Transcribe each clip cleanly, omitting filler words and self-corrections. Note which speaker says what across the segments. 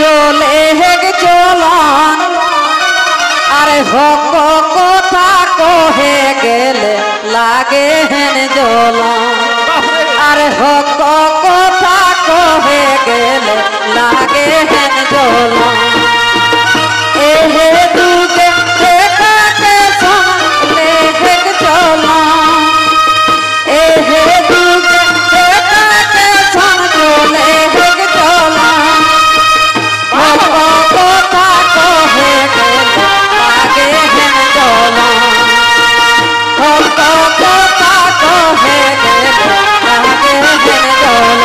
Speaker 1: চলে হেগ চলন আরে হক কথা কহে গেলে লাগে হেন জ্বলন আরে হক কথা কহে গেলে লাগে হেন জ্বলন এহে দুগে দেখাকে শুনলে হেগ চলন এহে দুগে দেখাকে শুন চলে হেগ চলন হক কথা কহে গেলে লাগে হেন জ্বলন হক কথা কহে গেলে লাগে হেন জ্বলন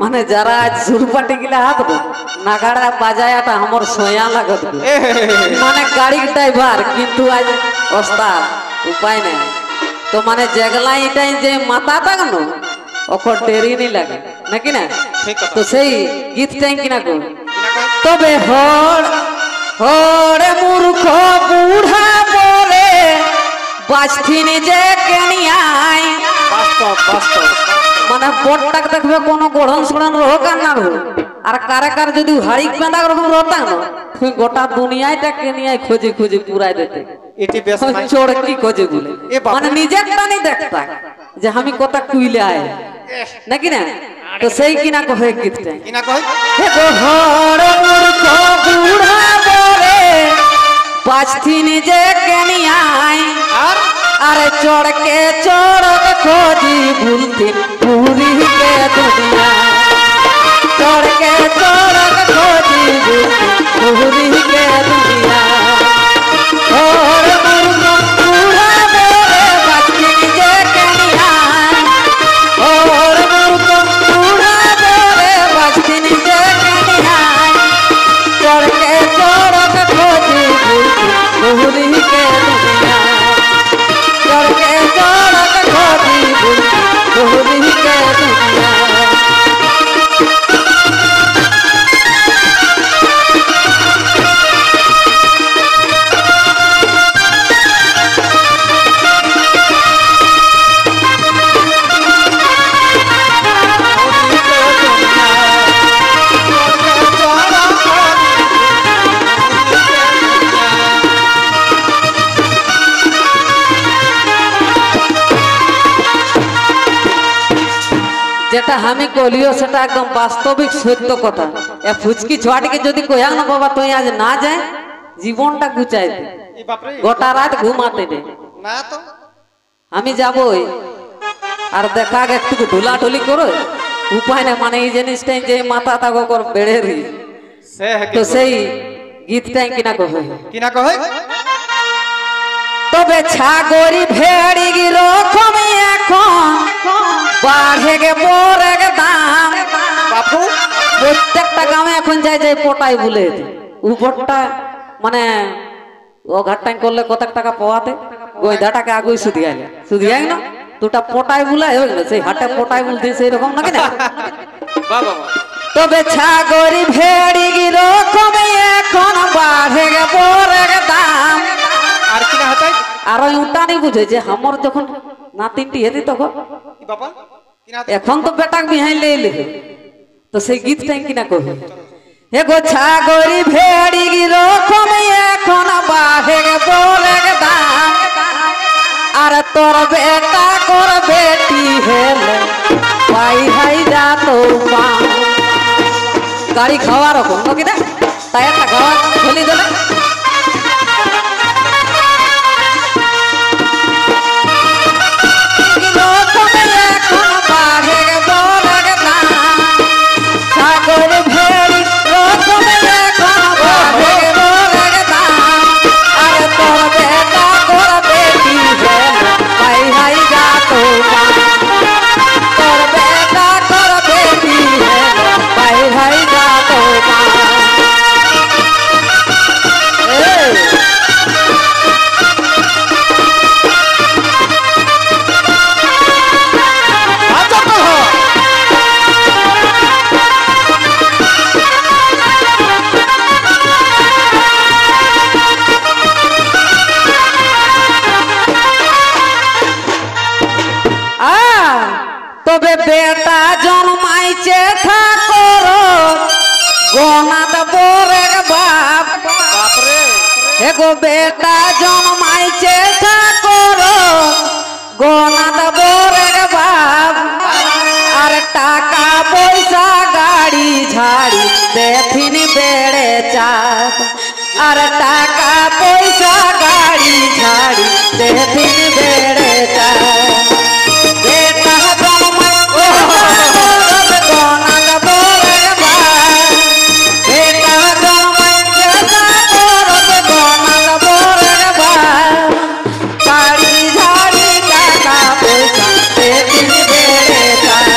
Speaker 1: মানে যারা আজ সুরপাটি গিলা হাত নাগাড়া বাজায়াটা আমার সোয়া লাগত মানে গাড়ি ড্রাইভার কিন্তু আজ ওস্তাদ উপায় নেই তো মানে যেগলা এটাই যে মাথাটা কেন ওখর দেরি নেই লাগে নাকি না তো সেই গীতটাই কিনা কো তবে হড়ে মূর্খ বুড়া বলে বাঁচথিনি যে কেনিয়াই মানে বড়টাক দেখবে কোনো গড়ন সড়ন রোক আর না রোক আর কারে কার যদি হাড়িক পেঁদা রকম রোতা না তুই গোটা দুনিয়াটাকে নিয়ে খুঁজে খুঁজে পুরাই দিতে এটি বেশ চোর কি খোঁজে বলে মানে নিজেরটা নেই দেখতা যে আমি কথা কুইলে আয় নাকি না তো সেই কিনা কহে গীতটা কিনা কহে হে গো হড় মূর্খ বুড়া বলে বাঁচথিনি যে কেনিয়াই আরে চড়কে চড়ক খোঁজি ভুলতি পুরি কে দুনিয়া চড়কে চড়ক খোঁজি ভুলতি পুরি কে দুনিয়া ওর মূর্খ বুড়া বলে বাঁচথিনি যে কেনিয়াই ওর মূর্খ বুড়া বলে বাঁচথিনি যে কেনিয়াই চড়কে চড়ক খোঁজি ভুলতি পুরি কে দুনিয়া चढ़के चढ़क खोजी भूरी के दुनिया যেটা আমি কলিও সেটা একদম বাস্তবিক সত্য কথা এ ফুচকি ছোয়াটিকে যদি কয়া না বাবা তুই আজ না যায় জীবনটা গুচাই দে গোটা রাত ঘুমাতে দে না তো আমি যাবই আর দেখা একটু ঢুলাঢুলি করো উপায় না মানে এই জিনিসটাই যে মাথা তাগো কর বেড়ে রি তো সেই গীতটাই কিনা কহে তবে ছাগরি ভেড়ি রকম এখন বাড়ে গে পরে দাম বাপু প্রত্যেকটা গ্রামে এখন যাই যাই পটাই বলে উপরটা মানে ও ঘাটটাই করলে কত টাকা পাওয়াতে গয়দাটাকে আগুই শুধিয়াই না দুটা পটাই বলে হয়ে গেল সেই হাটে পটাই বলতে সেই রকম নাকি না তবে ছাগরি ভেড়ি রকম এখন বাড়ে গে পরে দাম আর কি না হতাই আর উল্টানি বুঝে যে আমার যখন নাতিনটি হেতি তখন এখন তো বেটাক বিহাই লে তো সেই গীতটাই কিনা কহে হে গো ছাগরি ভেড়ি রকম এখন বাড়ে গে পরে দাম আর তোর বেটা কর বেটি হেলে পাই হাই যা তো গাড়ি খাওয়া রকম নাকি না তাই একটা খাওয়া খুলি দিলে গো বেটা জন্মাইছে ঠাকুর গোনা দেবরে বাপ আর টাকা পয়সা গাড়ি ঝাড়ি দেখিন বেড়ে চাপ আর টাকা পয়সা গাড়ি ঝাড়ি দেখিন বেড়ে চাপ বেটা জন্মাইছে গোনা দেবরে বাপ বেটা জন্মাইছে ঠাকুর গোনা দেবরে বাপ গাড়ি ঝাড়ি টাকা পয়সা দেখিন বেড়ে চাপ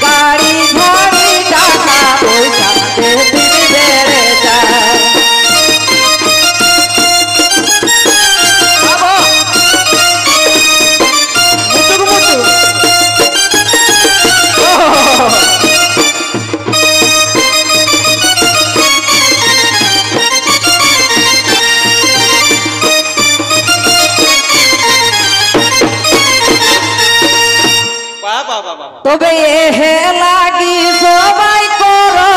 Speaker 1: গাড়ি ঝাড়ি টাকা পয়সা দেখিন বেড়ে চাপ তবে এহে লাগি সবাই করো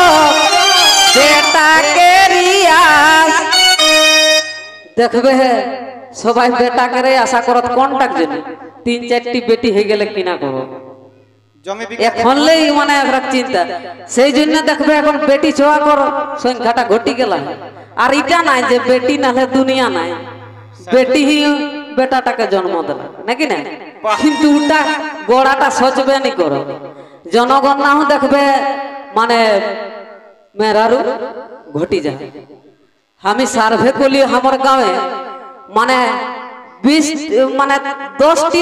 Speaker 1: বেটাকে রিয়াজ দেখবে সবাই বেটাকে আশা করত কোনটার জন্য 3-4টি বেটি হয়ে গেলে কিনা করো এখনলেই মানে একটা চিন্তা সেই জন্য দেখবে এখন বেটি ছোয়া করো সংখ্যাটা ঘটি গেল আর এটা নাই যে বেটি নালে দুনিয়া নাই বেটি হি বেটাটাকে জন্ম দিল নাকি না কিন্তু ওটা গোড়াটা সচবে নি করো জনগণ নাও দেখবে মানে মেরারু ঘটি যায় আমি সার্ভে করলি আমার গাঁয়ে মানে 20 মানে 10টি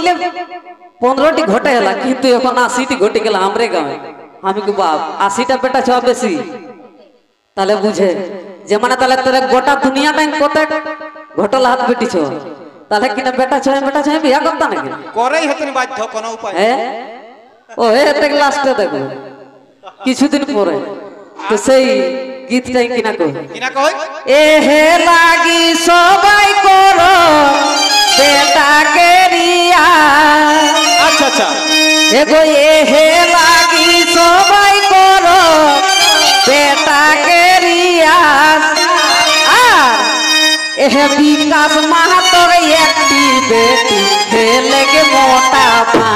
Speaker 1: 15টি ঘটে গেল কিন্তু এখন 80টি ঘটে গেল আমরে গাঁয়ে আমি কি বাপ 80টা বেটা ছ বেশি তাহলে বুঝে যে মানে তাহলে তোর গোটা দুনিয়াটা কত ঘটল হাত বেটি ছ তাহলে কিনা বেটা ছয় বিয়া করতা নাকি
Speaker 2: করেই হতেন বাধ্য কোনো উপায়
Speaker 1: ও এতে লাস্টে দেখো কিছুদিন পরে তো সেই গীতটাই কিনা কই এ হে লাগি সবাই করো বেটাকে রিয়া
Speaker 2: আচ্ছা আচ্ছা
Speaker 1: এগো এ হে লাগি সবাই করো বেটাকে রিয়া আর এহে বিকাশ মাহাতর একটি বেটি খেলে গে মোটা পা